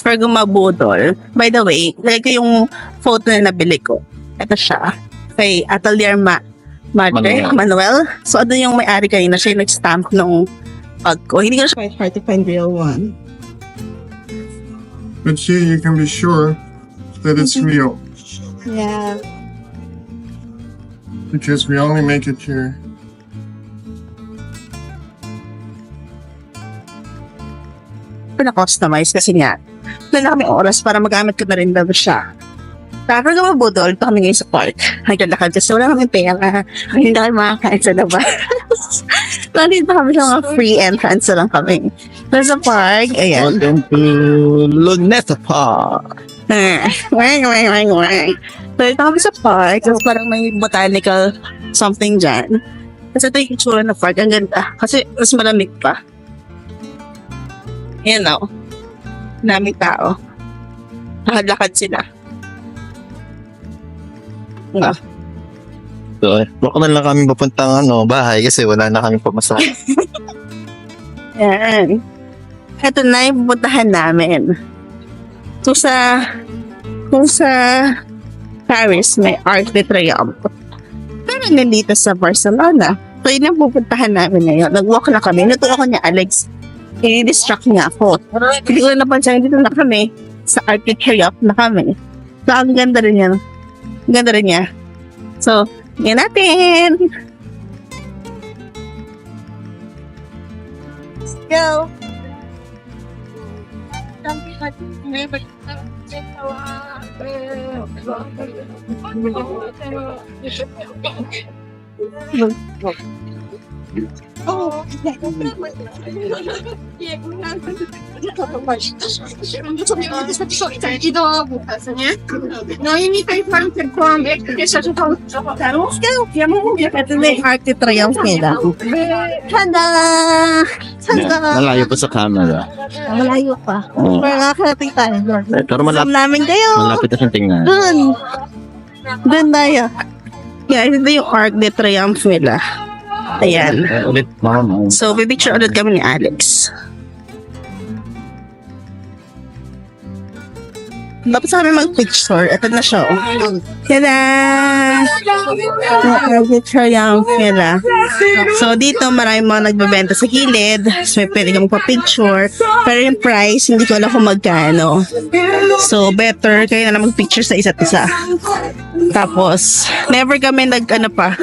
Pergama Budol. By the way, like yung photo na nabili ko. Ito siya. Kay Atelier Manuel. So, ano yung may-ari kayo na siya yung nag-stamp nung bag ko. Hindi ko siya quite hard to find real one. But here you can be sure that it's real Yeah. because we only make it here. Pina-customize kasi nga. Wala na kami oras para magamit ko na rin daw siya. Tapos kung mabudol, ito kami ngayon sa park. Naglalakad kasi wala kami pera. Hindi kami makakain sa labas. Nandito kami sa mga free entrance na lang kami. So sa park, ayan. Welcome to Luneta Park. So ito kami sa park. So parang may botanical something dyan. Kasi ito yung itsura ng park. Ang ganda. Kasi mas malamig pa. Ayan o. Daming tao. Lakad sila. So, baka na lang kami papuntang bahay kasi wala na kami pamasahe. Ayan. Ito na yung pupuntahan namin. So kung sa Paris, may Arc de Triomphe. Pero nandito sa Barcelona. So yun ang pupuntahan namin ngayon. Nag-walk na kami. Natuwa ko niya, Alex. I-distract niya ako. Hindi ko na napansin, dito na kami. Sa Arc de Triomphe na kami. So ang ganda rin yan. Ang ganda rin niya. So, yan natin! Let's go! Oh, no, you need to find the crumb. Ito na yung Arc de Triomphe nila. Tada! Tada! Malayo pa sa camera. Malayo pa. Oo. Pero nakakarating tayo. Pero Alam namin kayo. malapit na siyang tingnan. Doon tayo. Guys, ito yung Arc de Triomphe nila. Ayan. Ulit, mama. So, pipicture ulit kami ni Alex. Tapos kami mag-picture. Ito na siya. Tada! Picture yung nila. So, dito marami mga nagbabenta sa gilid. So, may pwede ka magpa-picture. Pero yung price, hindi ko alam kung magkano. So, better kayo na lang mag-picture sa isa't isa. Tapos, never kami nag-tripod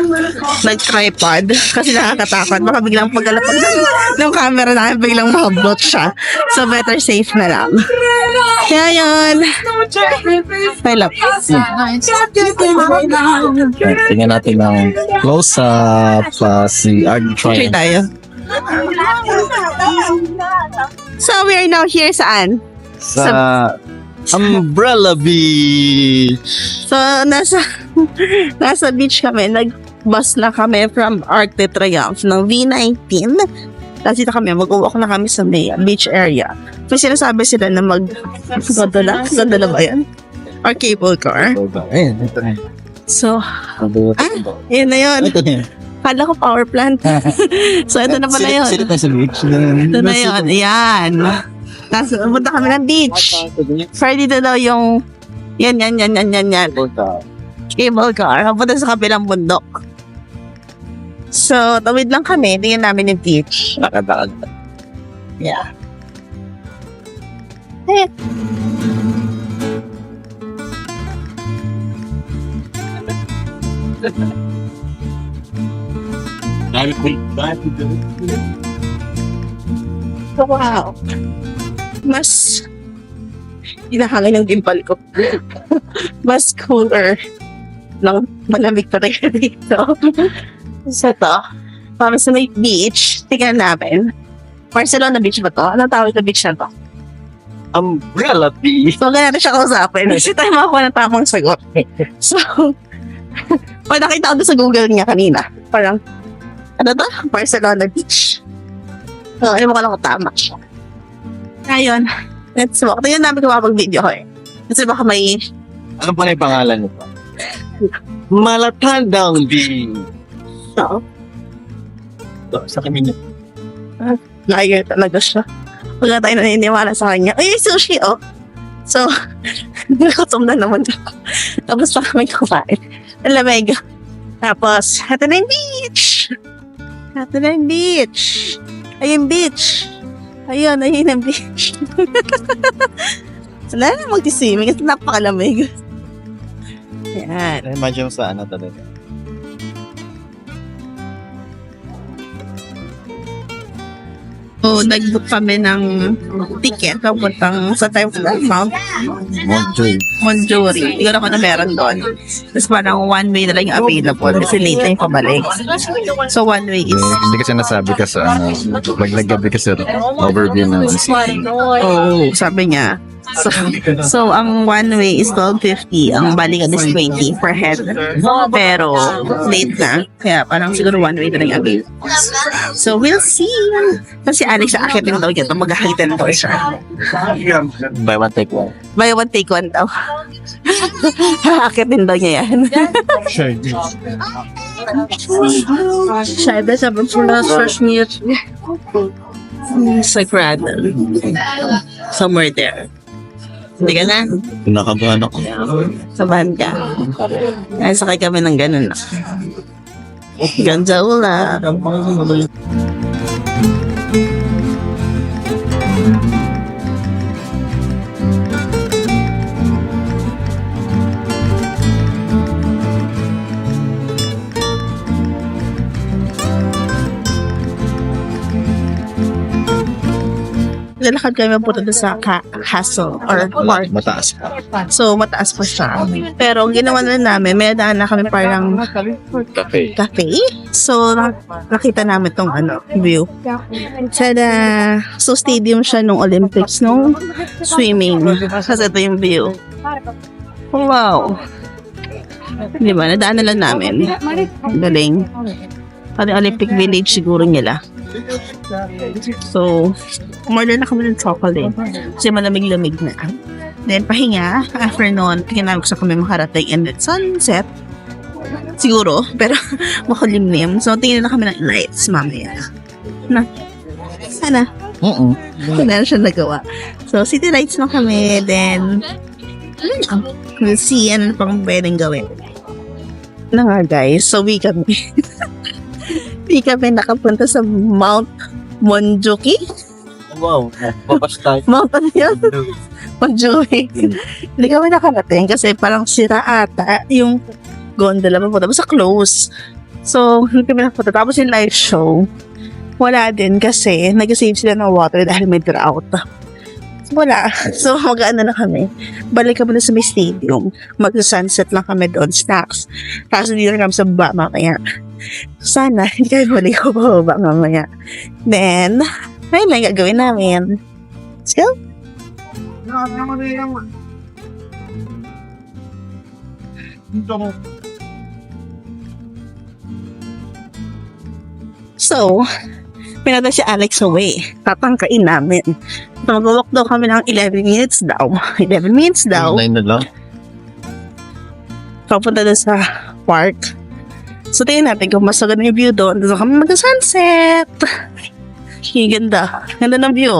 kasi nakakatakot. Baka biglang pagkalapag ng camera namin, biglang mahablot siya. So, better safe na lang. Kaya yun. May lap. Tingnan natin ng close-up si Arc de Try Triomphe. tayo. So, we are now here saan? Sa Umbrella Beach. So, nasa beach kami. Nag-bus na kami from Arc de Triomphe ng V19. Tapos dito kami, mag-walk na kami sa may beach area. So, sinasabi sila na mag-gondola. Gondola ba yan? Or cable car. Ayun, ito na. So, yun na yun. Ito na yun. Kala ko power plant. So, ito na pala yun. Silip na sa beach. Ito na yun. Ayan. Tapos, punta kami ng beach. Pero dito daw yung yan. Cable car. Punta sa kabilang bundok. So, tawid lang kami. Tingnan namin yung beach. Nakadaan. Yeah. So, wow. Mas hinahangin ng dimple ko. Mas cooler ng malamig pa rin dito. So, ito. Para sa may beach, tingnan namin. Barcelona Beach ba to? Anong tawag sa beach na to? Umbrella Beach. So, ganyan natin siya kausapin. Kasi tayo makakuha ng tamang sagot. So, pag nakita ko doon sa Google niya kanina, parang, ano to? Barcelona Beach. So, ayaw mo ka lang kung tama siya. Ayun. Let's walk. Tingnan namin kung makapag-video ko eh. Kasi baka may... Ano pa na yung pangalan nito? Malatandang Beach. So, Sa kami naiyer talaga siya. Wala tayo naniniwala sa kanya. Ay, sushi oh. So, nagutom na naman ako. Tapos pa kami kumain. Ang lamig. Tapos, ito na yung beach. Ito na yung beach. Ayun beach. Ayun ang beach. Wala na mag-swimming kasi napakalamig. Yan. Imagine sa ano talaga. So, nag-book kami ng ticket papuntang sa Mount Monjouri. Hindi ko na kung ano meron doon. Tapos parang one way na lang yung available kasi late na yung pabalik. So, one way is... Hindi kasi nasabi ka sa ano. Maglagabi kasi overview ng Oh, sabi niya. So ang one way is 12.50. Ang balikan is 20 per head. Pero, late na. Kaya parang siguro one way na lang yung available. So, we'll see. Kasi Alex, aakitin daw yan. Mag-aakitin daw siya. Buy one take one. Buy one, take one daw. Aakitin daw niya yan. Scheibe sabi po na fresh meat. Sagrado. Somewhere there. Hindi ka na? Pinakabahan ako. Sa van ka. Ay, sakay kami ng ganun na. Ganja ula. Lalakad kami punta doon sa castle or park. Mataas pa. So, mataas pa siya. Pero, ang ginawa na namin, may daan na kami parang Cafe. cafe. So, nakita namin tong view. Sada, so stadium siya nung Olympics, nung swimming. Kasi ito yung view. Wow. Di ba? Nadaan na lang namin. Ang galing. Parang Olympic Village siguro nila. So, umorder na kami ng chocolate. Kasi malamig-lamig na. Then, pahinga. After noon, tingnan namin gusto kami makarating. And then, sunset. Siguro. Pero, makulimlim. So, tingnan na kami ng lights mamaya. Na? Sana. Wala na siya nagawa. So, city lights na kami. Then, we'll see ano pang pwedeng gawin. Na nga, guys. So, we kami. Di kami nakapunta sa Mount Monjouri. Wow. Papastay. Mount ano yun? Monjouri. Hindi kami nakarating kasi parang sira ata yung gondola papunta. Basta close. So, hindi kami nakapunta. Tapos yung live show, wala din kasi nag-save sila ng water dahil may drought. Wala. So, mag-ano na kami. Balik kami na sa may stadium. Mag-sunset lang kami doon. Snacks. Tapos hindi na kami sa baba mamaya. Sana, hindi kami balik ko pababa mamaya. Then, ayun lang gagawin namin. Let's go. So, pinata si Alex away. Tatangkain namin. Mag-walk daw kami ng 11 minutes daw. 11 minutes daw. 9 na lang. Papunta doon sa park. So, tingnan natin kung mas maganda yung view doon. Doon kami mag-sunset. Ang ganda. Ganda ng view.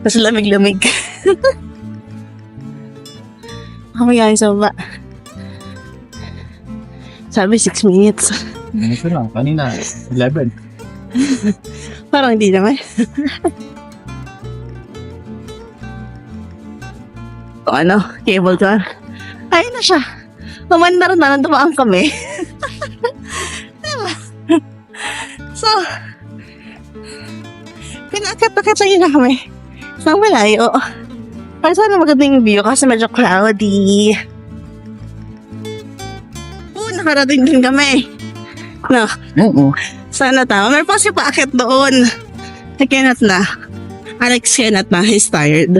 Tapos lamig-lamig. Kami sa baba. Sabi 6 minutes. Ito lang. Kanina, 11. Parang hindi naman. O ano, cable car. Ayun na siya. Mamandar na, nandumaan kami. Diba? So, pinakita na kami. Nang malayo. Para sana maganda yung view kasi medyo cloudy. Nakarating din kami. No. Sana tama. Meron pa kasi paakit doon. I cannot na. Alex cannot na. He's tired.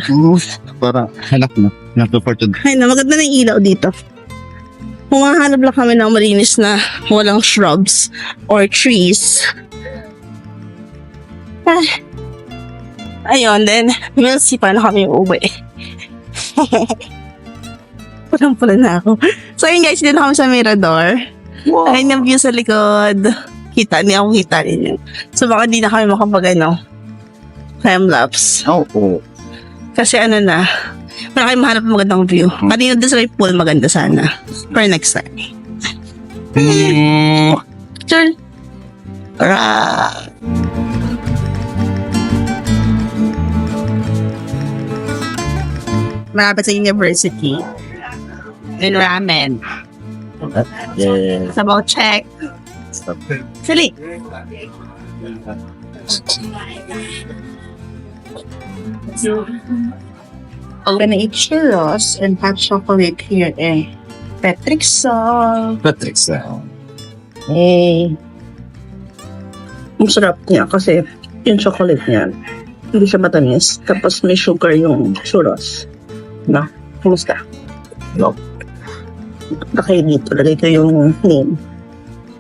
Parang hanap na. Hanap na for today. Ay na, maganda na yung ilaw dito. Humahanap lang kami ng malinis na walang shrubs or trees. Ayun, then we'll see paano kami uuwi. Pulang-pula na ako. So ayun guys, dito kami sa Mirador. Wow. Ayun yung view sa likod. Hindi ako kita rin yun. So baka di na kami makapag time lapse. Oo. Kasi ano na, Para kayo mahanap ng magandang view. Kanina doon sa may pool, maganda sana. For next time. Sure. Malapit sa university. And ramen. Yes. Sabaw check. Sali. I'm gonna eat churros and hot chocolate here eh. Patrick salt. Patrick sound. Eh. Ang sarap niya kasi yung chocolate niya, hindi siya matamis. Tapos may sugar yung churros. Na, kumusta? No. Okay, dito. Lagay ko yung name.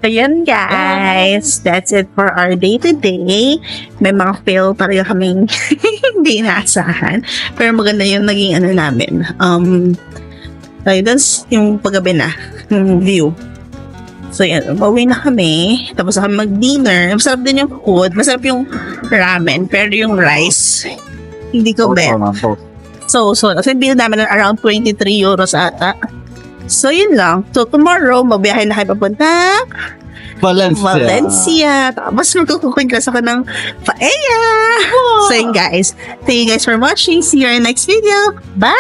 Ayan guys, that's it for our day today. May mga fail pa rin kaming hindi inaasahan. Pero maganda yung naging ano namin. That's yung paggabi na, yung view. So yan, pauwi na kami. Tapos kami mag-dinner. Masarap din yung food. Masarap yung ramen. Pero yung rice, hindi ko bet. So, kasi bill namin ng around 23 euros ata. So, yun lang. So, tomorrow, mabiyahe na kayo papunta Valencia. Tapos, magkukukin class ako ng paella. So, yun guys. Thank you guys for watching. See you in the next video. Bye!